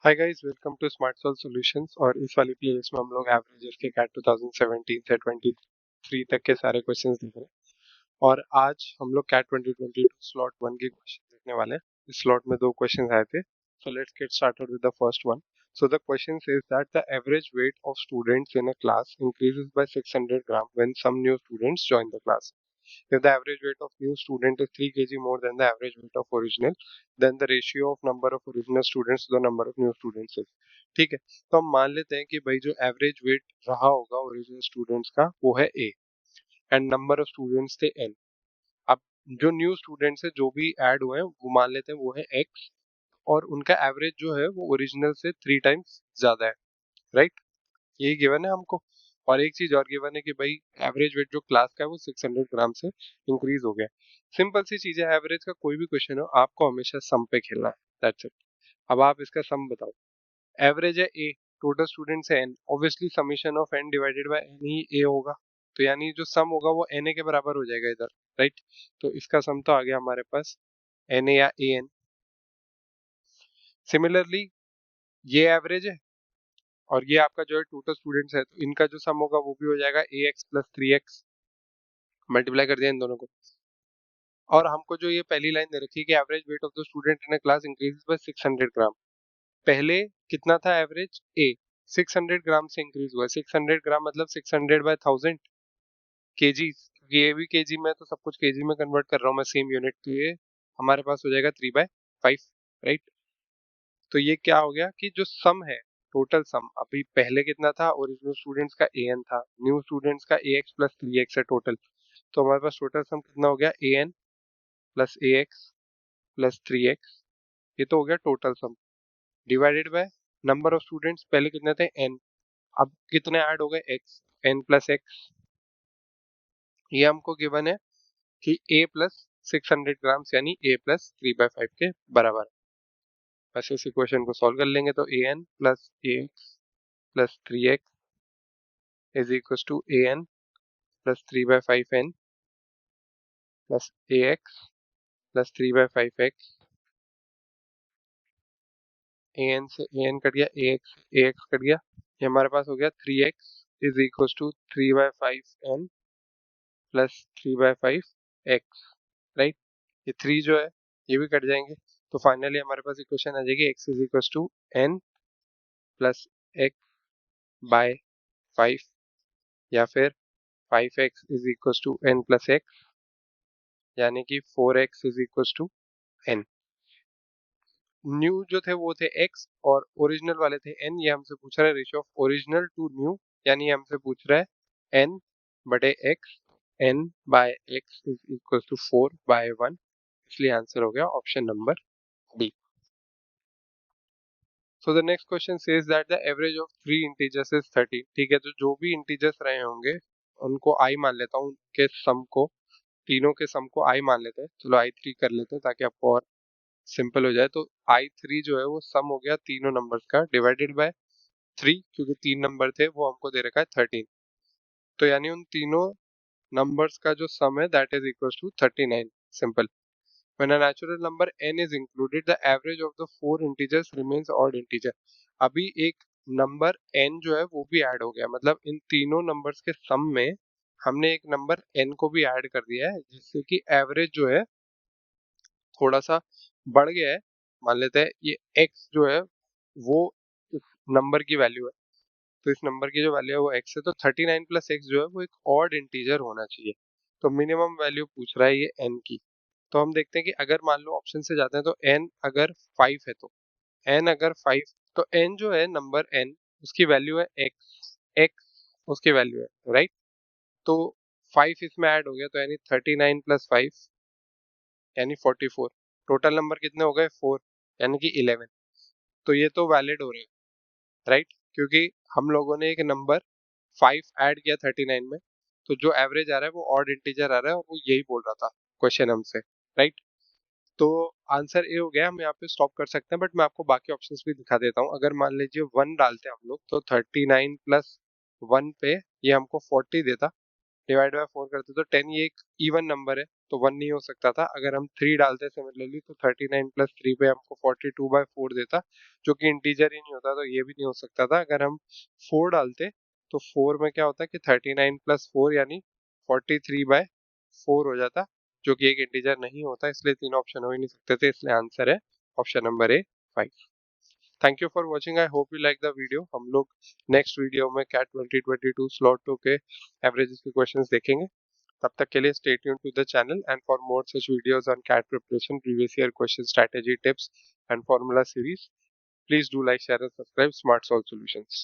Hi guys, welcome to smart solve solutions. और इस वाली प्लेलिस्ट में हम लोग एवरेजेस के कैट 2017 से 23 तक के सारे क्वेश्चंस देख रहे हैं। और आज हम लोग कैट 2022 स्लॉट 1 के क्वेश्चन देखने वाले हैं। इस स्लॉट में दो क्वेश्चंस आए थे, so let's get started with the first one. So the question says that the average weight of students in a class increases by 600 gram when some new students join the class. If the average weight of new student is 3 kg more than the average weight of original, then the ratio of number of original students to the number of new students is। ठीक है, तो हम मान लेते हैं कि भाई जो एवरेज वेट रहा होगा ओरिजिनल स्टूडेंट्स का वो है A and number of students थे एन। अब जो न्यू स्टूडेंट्स है जो भी ऐड हुए हैं वो मान लेते हैं वो है एक्स, और उनका एवरेज जो है वो ओरिजिनल से 3 टाइम्स ज्यादा है, राइट। यही गिवन है हमको। और एक चीज और गिवन है कि भाई एवरेज वेट जो क्लास का है वो 600 ग्राम से इंक्रीज हो गया। सिंपल सी चीज है, एवरेज का कोई भी क्वेश्चन हो आपको हमेशा सम पे खेलना है, दैट्स इट। अब आप इसका सम बताओ। एवरेज है ए, टोटल स्टूडेंट्स है N, obviously summation of N divided by N ही ए होगा। तो यानी जो सम होगा वो एन ए के बराबर हो जाएगा इधर, राइट। तो इसका सम तो आ गया हमारे पास एन ए या ए एन। सिमिलरली ये एवरेज है और ये आपका जो है टोटल स्टूडेंट्स है, तो इनका जो सम होगा वो भी हो जाएगा ए एक्स प्लस 3x। मल्टीप्लाई कर दिया इन दोनों को। और हमको जो ये पहली लाइन दे रखी है कि average weight of the student in a class increases by 600 ग्राम। पहले कितना था एवरेज ए, 600 ग्राम से इंक्रीज हुआ है। 600 ग्राम मतलब 600 बाय 1000 केजी। ये भी केजी में, तो सब कुछ केजी में कन्वर्ट कर रहा हूँ मैं सेम यूनिट के लिए। हमारे पास हो जाएगा 3/5, राइट। तो ये क्या हो गया कि जो सम है, टोटल सम अभी पहले कितना था, ओरिजिनल स्टूडेंट्स का ए एन था, न्यू स्टूडेंट्स का ए एक्स प्लस 3x है टोटल। तो हमारे पास टोटल सम कितना हो गया, ए N plus A X plus 3x। ये तो हो गया total sum divided by number of students. पहले कितने थे एन, अब कितने ऐड हो गए एक्स, एन प्लस एक्स। ये हमको गिवन है कि ए प्लस 600 ग्राम्स यानी ए प्लस 3/5 के बराबर है। बस इस इक्वेशन को सॉल्व कर लेंगे तो A N plus A X plus 3x is equal to A N plus 3/5n plus A X plus 3/5x। A N से ए एन कट गया, ए एक्स कट गया। ये हमारे पास हो गया 3x is equal to 3/5n plus 3/5x, right. ये 3 जो है ये भी कट जाएंगे, तो फाइनली हमारे पास इक्वेशन आ जाएगी x is equal to n plus x by 5, या फिर 5x is equal to n plus x, यानी कि 4x is equal to n। New जो थे वो थे x और ओरिजिनल वाले थे n। ये हमसे पूछ रहा है ratio of original to new, यानी ये हमसे पूछ रहा है n बटे x, n by x is equal to 4/1। इसलिए आंसर हो गया option number D. So the next question says that the average of 3 integers is 30। ठीक है, तो जो भी इंटीजर्स रहे होंगे उनको i मान लेता हूँ, उनके सम को, तीनों के सम को i मान लेते हैं। चलो i3 कर लेते हैं ताकि आपको और सिंपल हो जाए। तो i3 जो है वो सम हो गया तीनों नंबर्स का डिवाइडेड बाय 3, क्योंकि 3 नंबर थे वो हमको दे रखा है 13। तो यानी उन तीनों नंबर्स का जो सम है that is equal to 39। Simple. When a natural number n is included, the average of the 4 integers remains odd integer। अभी एक नंबर n जो है वो भी ऐड हो गया, मतलब इन तीनों नंबर्स के सम में हमने एक नंबर n को भी ऐड कर दिया है, जिससे कि एवरेज जो है थोड़ा सा बढ़ गया है। मान लेते हैं ये x जो है वो इस नंबर की वैल्यू है, तो इस नंबर की जो वैल्यू है वो x है, तो 39 प्लस एक्स जो है वो एक ऑड इंटीजर होना चाहिए। तो मिनिमम वैल्यू पूछ रहा है ये n की। तो हम देखते हैं कि अगर मान लो ऑप्शन से जाते हैं तो n अगर 5 है तो n अगर 5, तो n जो है नंबर n उसकी वैल्यू है x उसकी वैल्यू है, राइट। तो 5 इसमें ऐड हो गया, तो यानी 39 प्लस 5 यानी 44। टोटल नंबर कितने हो गए 4, यानी कि 11। तो ये तो वैलिड हो रहे हैं, राइट, क्योंकि हम लोगों ने एक नंबर 5 ऐड किया 39 में, तो जो एवरेज आ रहा है वो ऑड इंटीजर आ रहा है, और वो यही बोल रहा था क्वेश्चन हमसे, राइट। तो आंसर ए हो गया। हम यहाँ पे स्टॉप कर सकते हैं, बट मैं आपको बाकी ऑप्शंस भी दिखा देता हूँ। अगर मान लीजिए 1 डालते हैं हम लोग, तो 39 प्लस 1 पे ये हमको 40 देता, डिवाइड बाय 4 करते तो 10, ये एक इवन नंबर है, तो 1 नहीं हो सकता था। अगर हम 3 डालते सिमिलरली तो 39 प्लस 3 पे हमको 42/4 देता, जो कि इंटीजर ही नहीं होता, तो ये भी नहीं हो सकता था। अगर हम 4 डालते तो 4 में क्या होता कि 39 प्लस 4 यानी 43/4 हो जाता, जो कि एक इंटीजर नहीं होता, इसलिए तीनों ऑप्शन हो ही नहीं सकते थे। इसलिए आंसर है option number A 5। Thank you for watching, I hope you like the video. हम लोग नेक्स्ट वीडियो में कैट 2022 स्लॉट 2 के एवरेजेस के क्वेश्चंस देखेंगे। तब तक के लिए stay tuned to the channel and for more such videos on CAT preparation, previous year question strategy tips and formula series, please do like, share and subscribe Smart Solve Solutions.